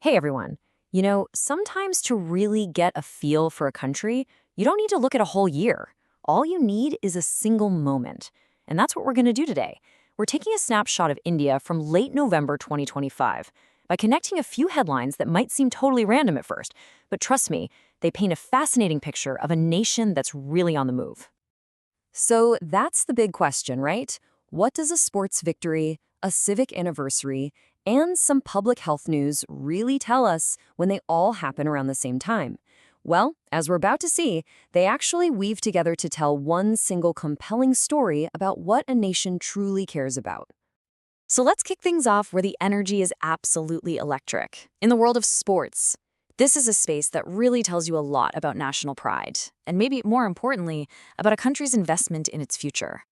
Hey everyone. Sometimes to really get a feel for a country, you don't need to look at a whole year. All you need is a single moment. And that's what we're going to do today. We're taking a snapshot of India from late November 2025 by connecting a few headlines that might seem totally random at first. But trust me, they paint a fascinating picture of a nation that's really on the move. So that's the big question, right? What does a sports victory, a civic anniversary, and some public health news really tell us when they all happen around the same time? Well, as we're about to see, they actually weave together to tell one single compelling story about what a nation truly cares about. So let's kick things off where the energy is absolutely electric. In the world of sports, this is a space that really tells you a lot about national pride, and maybe more importantly, about a country's investment in its future.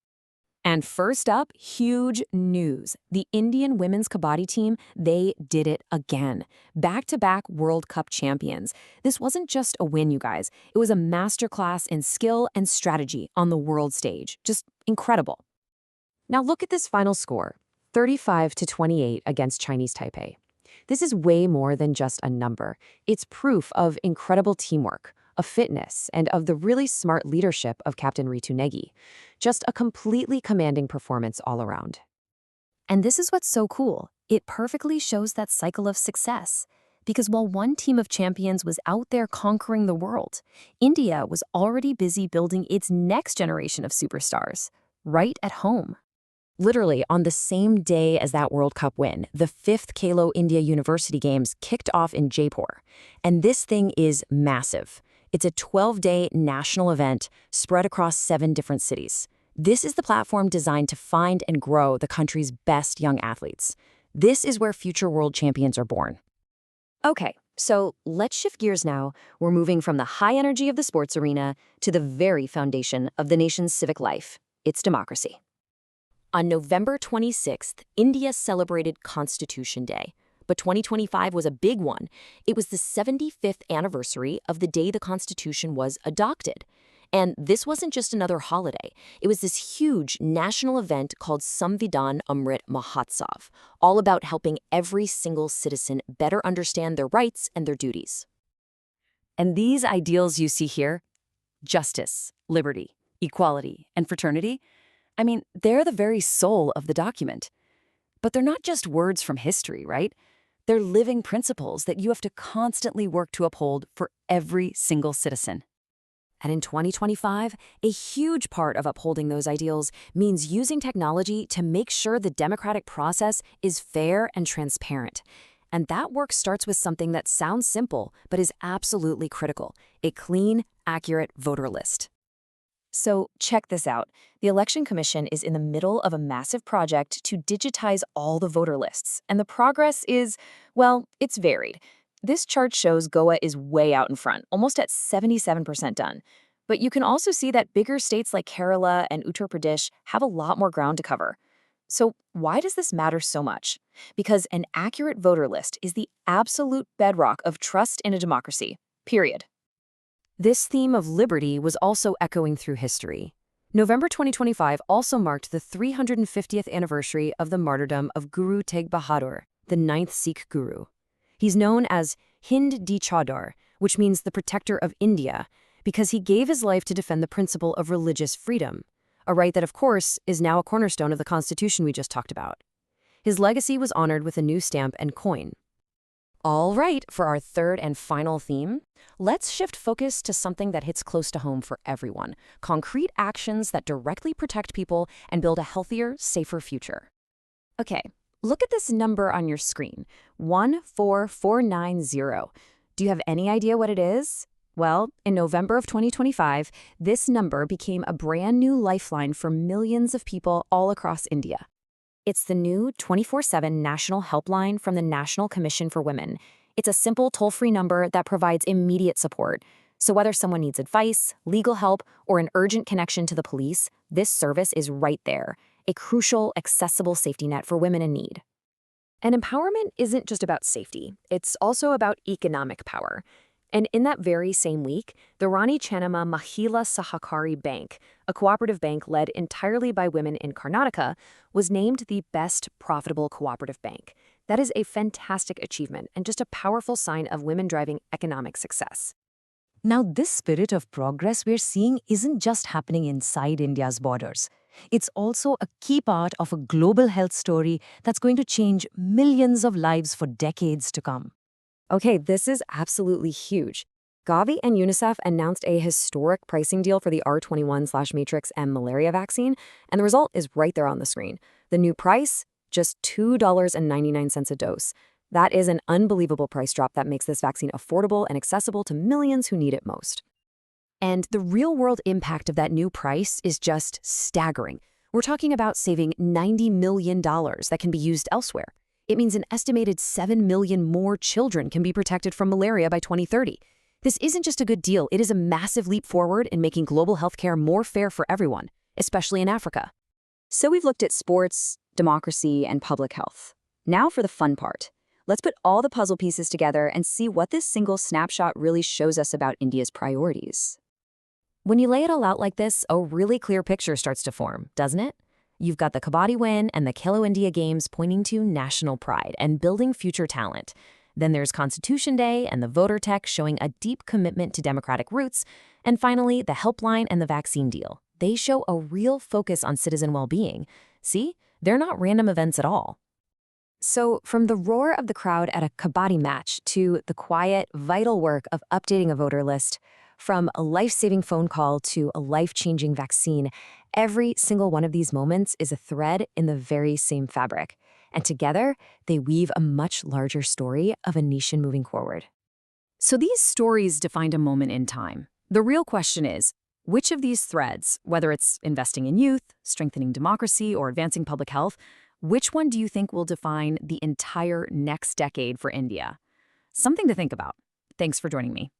And first up, huge news. The Indian women's kabaddi team, they did it again. Back-to-back World Cup champions. This wasn't just a win, you guys. It was a masterclass in skill and strategy on the world stage. Just incredible. Now look at this final score, 35-28 against Chinese Taipei. This is way more than just a number. It's proof of incredible teamwork, of fitness, and of the really smart leadership of Captain Ritu Negi. Just a completely commanding performance all around. And this is what's so cool. It perfectly shows that cycle of success. Because while one team of champions was out there conquering the world, India was already busy building its next generation of superstars, right at home. Literally, on the same day as that World Cup win, the 5th Khelo India University Games kicked off in Jaipur. And this thing is massive. It's a 12-day national event spread across 7 different cities. This is the platform designed to find and grow the country's best young athletes. This is where future world champions are born. Okay, so let's shift gears now. We're moving from the high energy of the sports arena to the very foundation of the nation's civic life, its democracy. On November 26th, India celebrated Constitution Day. But 2025 was a big one. It was the 75th anniversary of the day the Constitution was adopted. And this wasn't just another holiday. It was this huge national event called Samvidhan Amrit Mahotsav, all about helping every single citizen better understand their rights and their duties. And these ideals you see here, justice, liberty, equality, and fraternity, they're the very soul of the document. But they're not just words from history, right? They're living principles that you have to constantly work to uphold for every single citizen. And in 2025, a huge part of upholding those ideals means using technology to make sure the democratic process is fair and transparent. And that work starts with something that sounds simple, but is absolutely critical: a clean, accurate voter list. So check this out. The Election Commission is in the middle of a massive project to digitize all the voter lists, and the progress is, well, it's varied. This chart shows Goa is way out in front, almost at 77% done. But you can also see that bigger states like Kerala and Uttar Pradesh have a lot more ground to cover. So why does this matter so much? Because an accurate voter list is the absolute bedrock of trust in a democracy, period. This theme of liberty was also echoing through history. November 2025 also marked the 350th anniversary of the martyrdom of Guru Tegh Bahadur, the 9th Sikh Guru. He's known as Hind di Chadar, which means the protector of India, because he gave his life to defend the principle of religious freedom, a right that, of course, is now a cornerstone of the Constitution we just talked about. His legacy was honored with a new stamp and coin. All right, for our third and final theme, let's shift focus to something that hits close to home for everyone: concrete actions that directly protect people and build a healthier, safer future. Okay, look at this number on your screen, 14490. Do you have any idea what it is? Well, in November of 2025, this number became a brand new lifeline for millions of people all across India. It's the new 24/7 national helpline from the National Commission for Women. It's a simple toll-free number that provides immediate support. So whether someone needs advice, legal help, or an urgent connection to the police, this service is right there, a crucial, accessible safety net for women in need. And empowerment isn't just about safety. It's also about economic power. And in that very same week, the Rani Chennamma Mahila Sahakari Bank, a cooperative bank led entirely by women in Karnataka, was named the best profitable cooperative bank. That is a fantastic achievement and just a powerful sign of women driving economic success. Now, this spirit of progress we're seeing isn't just happening inside India's borders. It's also a key part of a global health story that's going to change millions of lives for decades to come. Okay, this is absolutely huge. Gavi and UNICEF announced a historic pricing deal for the R21/Matrix M malaria vaccine, and the result is right there on the screen. The new price, just $2.99 a dose. That is an unbelievable price drop that makes this vaccine affordable and accessible to millions who need it most. And the real-world impact of that new price is just staggering. We're talking about saving $90 million that can be used elsewhere. It means an estimated 7 million more children can be protected from malaria by 2030. This isn't just a good deal, it is a massive leap forward in making global healthcare more fair for everyone, especially in Africa. So we've looked at sports, democracy, and public health. Now for the fun part. Let's put all the puzzle pieces together and see what this single snapshot really shows us about India's priorities. When you lay it all out like this, a really clear picture starts to form, doesn't it? You've got the Kabaddi win and the Khelo India Games pointing to national pride and building future talent. Then there's Constitution Day and the voter tech showing a deep commitment to democratic roots. And finally, the helpline and the vaccine deal. They show a real focus on citizen well-being. See, they're not random events at all. So from the roar of the crowd at a Kabaddi match to the quiet, vital work of updating a voter list, from a life-saving phone call to a life-changing vaccine, every single one of these moments is a thread in the very same fabric. And together, they weave a much larger story of a nation moving forward. So these stories defined a moment in time. The real question is, which of these threads, whether it's investing in youth, strengthening democracy, or advancing public health, which one do you think will define the entire next decade for India? Something to think about. Thanks for joining me.